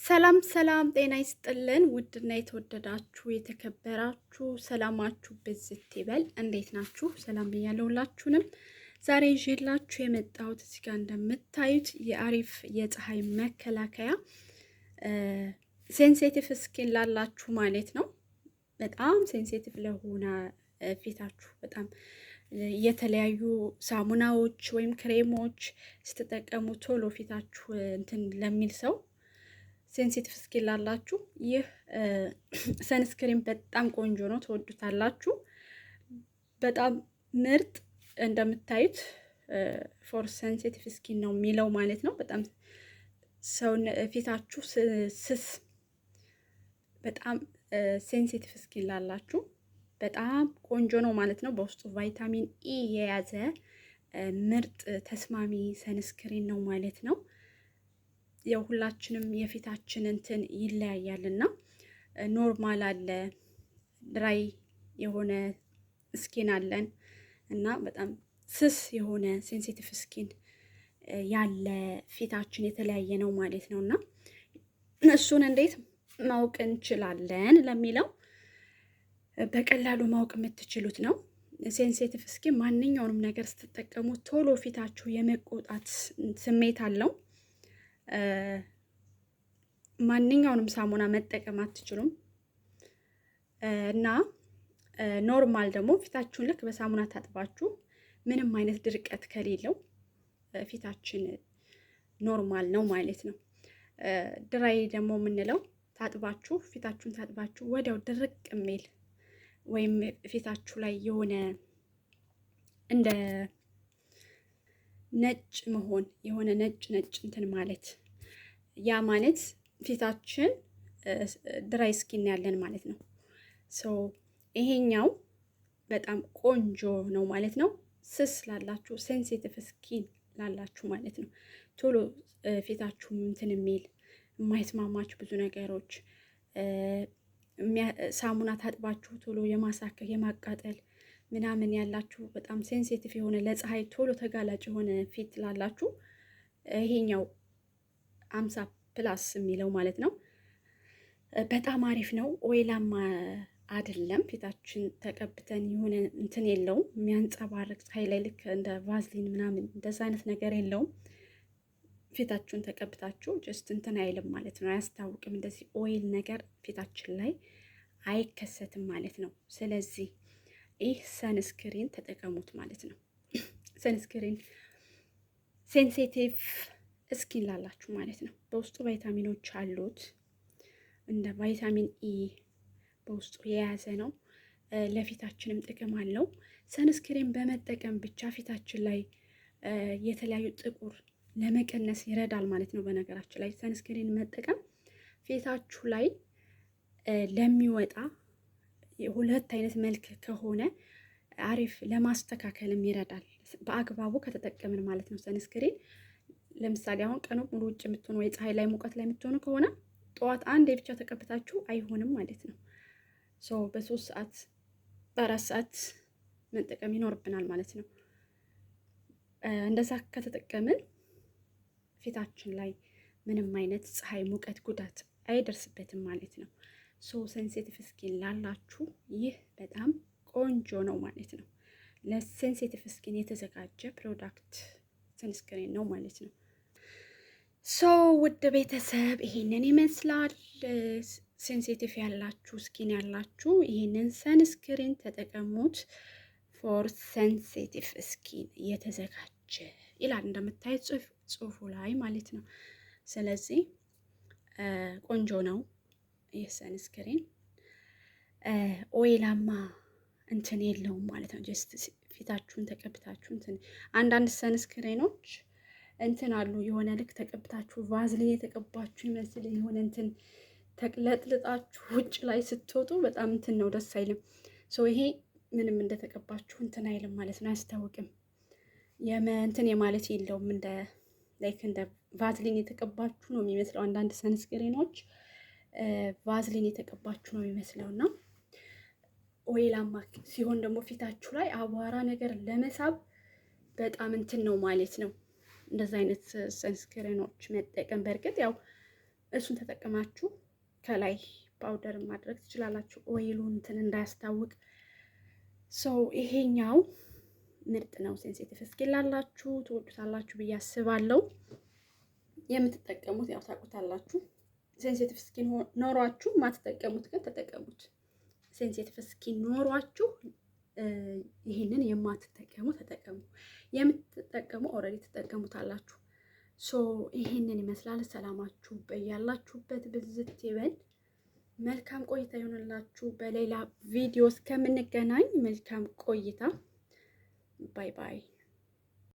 ሰላም ሰላም፣ ጤና ይስጥልን ውድና የተወደዳችሁ የተከበራችሁ ሰላማችሁ ብዝት ይበል። እንዴት ናችሁ? ሰላም ብያለሁ ሁላችሁንም። ዛሬ ይዤላችሁ የመጣሁት እዚህ ጋር እንደምታዩት የአሪፍ የፀሐይ መከላከያ ሴንሲቲቭ ስኪን ላላችሁ ማለት ነው። በጣም ሴንሲቲቭ ለሆነ ፊታችሁ በጣም የተለያዩ ሳሙናዎች ወይም ክሬሞች ስትጠቀሙ ቶሎ ፊታችሁ እንትን ለሚል ሰው ሴንሲቲቭ ስኪን ላላችሁ ይህ ሰንስክሪን በጣም ቆንጆ ነው፣ ትወዱታላችሁ። በጣም ምርጥ እንደምታዩት ፎር ሴንሲቲቭ ስኪን ነው የሚለው ማለት ነው። በጣም ሰው ፊታችሁ ስስ በጣም ሴንሲቲቭ ስኪን ላላችሁ በጣም ቆንጆ ነው ማለት ነው። በውስጡ ቫይታሚን ኢ የያዘ ምርጥ ተስማሚ ሰንስክሪን ነው ማለት ነው። የሁላችንም የፊታችን እንትን ይለያያልና ኖርማል አለ፣ ድራይ የሆነ ስኪን አለን እና በጣም ስስ የሆነ ሴንሲቲቭ ስኪን ያለ ፊታችን የተለያየ ነው ማለት ነው። እና እሱን እንዴት ማወቅ እንችላለን ለሚለው በቀላሉ ማወቅ የምትችሉት ነው። ሴንሲቲቭ ስኪን ማንኛውንም ነገር ስትጠቀሙ ቶሎ ፊታችሁ የመቆጣት ስሜት አለው። ማንኛውንም ሳሙና መጠቀም አትችሉም እና ኖርማል ደግሞ ፊታችሁን ልክ በሳሙና ታጥባችሁ ምንም አይነት ድርቀት ከሌለው ፊታችን ኖርማል ነው ማለት ነው። ድራይ ደግሞ የምንለው ታጥባችሁ ፊታችሁን ታጥባችሁ ወዲያው ድርቅ የሚል ወይም ፊታችሁ ላይ የሆነ እንደ ነጭ መሆን የሆነ ነጭ እንትን ማለት ያ ማለት ፊታችን ድራይ ስኪን ያለን ማለት ነው። ሶ ይሄኛው በጣም ቆንጆ ነው ማለት ነው። ስስ ላላችሁ ሴንሲቲቭ ስኪን ላላችሁ ማለት ነው። ቶሎ ፊታችሁ እንትን የሚል የማይስማማችሁ ብዙ ነገሮች ሳሙና ታጥባችሁ ቶሎ የማሳከክ የማቃጠል ምናምን ያላችሁ በጣም ሴንሲቲቭ የሆነ ለፀሐይ ቶሎ ተጋላጭ የሆነ ፊት ላላችሁ ይሄኛው 50+ የሚለው ማለት ነው በጣም አሪፍ ነው። ኦይላማ አይደለም። ፊታችን ተቀብተን የሆነ እንትን የለውም የሚያንጸባርቅ ፀሐይ ላይ ልክ እንደ ቫዝሊን ምናምን እንደዛ አይነት ነገር የለውም። ፊታችሁን ተቀብታችሁ ጀስት እንትን አይልም ማለት ነው። አያስታውቅም። እንደዚህ ኦይል ነገር ፊታችን ላይ አይከሰትም ማለት ነው። ስለዚህ ይህ ሰንስክሪን ተጠቀሙት ማለት ነው። ሰንስክሪን ሴንሲቲቭ ስኪን ላላችሁ ማለት ነው። በውስጡ ቫይታሚኖች አሉት። እንደ ቫይታሚን ኢ በውስጡ የያዘ ነው። ለፊታችንም ጥቅም አለው። ሰንስክሪን በመጠቀም ብቻ ፊታችን ላይ የተለያዩ ጥቁር ለመቀነስ ይረዳል ማለት ነው። በነገራችን ላይ ሰንስክሪን መጠቀም ፊታችሁ ላይ ለሚወጣ ሁለት አይነት መልክ ከሆነ አሪፍ ለማስተካከልም ይረዳል፣ በአግባቡ ከተጠቀምን ማለት ነው። ሰንስክሪን ለምሳሌ አሁን ቀኑ ሙሉ ውጭ የምትሆኑ ወይ ፀሐይ ላይ ሙቀት ላይ የምትሆኑ ከሆነ ጠዋት አንዴ ብቻ ተቀብታችሁ አይሆንም ማለት ነው። ሶ በ3 ሰዓት በ4 ሰዓት መጠቀም ይኖርብናል ማለት ነው። እንደዛ ከተጠቀምን ፊታችን ላይ ምንም አይነት ፀሐይ፣ ሙቀት፣ ጉዳት አይደርስበትም ማለት ነው። ሶ ሴንሲቲቭ ስኪን ላላችሁ ይህ በጣም ቆንጆ ነው ማለት ነው። ለሴንሲቲቭ ስኪን የተዘጋጀ ፕሮዳክት ሰንስክሪን ነው ማለት ነው። ሶ ውድ ቤተሰብ ይሄንን ይመስላል። ሴንሲቲቭ ያላችሁ ስኪን ያላችሁ ይሄንን ሰንስክሪን ተጠቀሙት። ፎር ሴንሲቲቭ ስኪን የተዘጋጀ ይላል እንደምታዩት ጽሁፉ ላይ ማለት ነው። ስለዚህ ቆንጆ ነው ይህ ሰንስክሪን። ኦይላማ እንትን የለውም ማለት ነው። ጀስት ፊታችሁን ተቀብታችሁ እንትን አንዳንድ ሰንስክሪኖች እንትን አሉ የሆነ ልክ ተቀብታችሁ ቫዝሊን የተቀባችሁ ይመስል የሆነ እንትን ተቅለጥልጣችሁ ውጭ ላይ ስትወጡ በጣም እንትን ነው፣ ደስ አይልም። ሶ ይሄ ምንም እንደተቀባችሁ እንትን አይልም ማለት ነው፣ አያስታውቅም። እንትን የማለት የለውም እንደ ላይክ እንደ ቫዝሊን የተቀባችሁ ነው የሚመስለው። አንዳንድ ሰንስክሪኖች ቫዝሊን የተቀባችሁ ነው የሚመስለው እና ኦይላማ ሲሆን ደግሞ ፊታችሁ ላይ አቧራ ነገር ለመሳብ በጣም እንትን ነው ማለት ነው። እንደዛ አይነት ሰንስክሪኖች መጠቀም በእርግጥ ያው እሱን ተጠቅማችሁ ከላይ ፓውደር ማድረግ ትችላላችሁ። ኦይሉ እንትን እንዳያስታውቅ። ይሄኛው ምርጥ ነው። ሴንሲቲቭ ስኪን ላላችሁ ትወዱታላችሁ ብዬ አስባለሁ። የምትጠቀሙት ያው ታውቁታላችሁ። ሴንሲቲቭ ስኪን ኖሯችሁ ማትጠቀሙት ግን ተጠቀሙት። ሴንሲቲቭ ስኪን ኖሯችሁ ይህንን የማትጠቀሙ ተጠቀሙ። የምትጠቀሙ ኦልሬዲ ትጠቀሙታላችሁ። ይህንን ይመስላል። ሰላማችሁ በያላችሁበት ብዝት ይበል። መልካም ቆይታ ይሆንላችሁ። በሌላ ቪዲዮ እስከምንገናኝ መልካም ቆይታ። ባይ ባይ።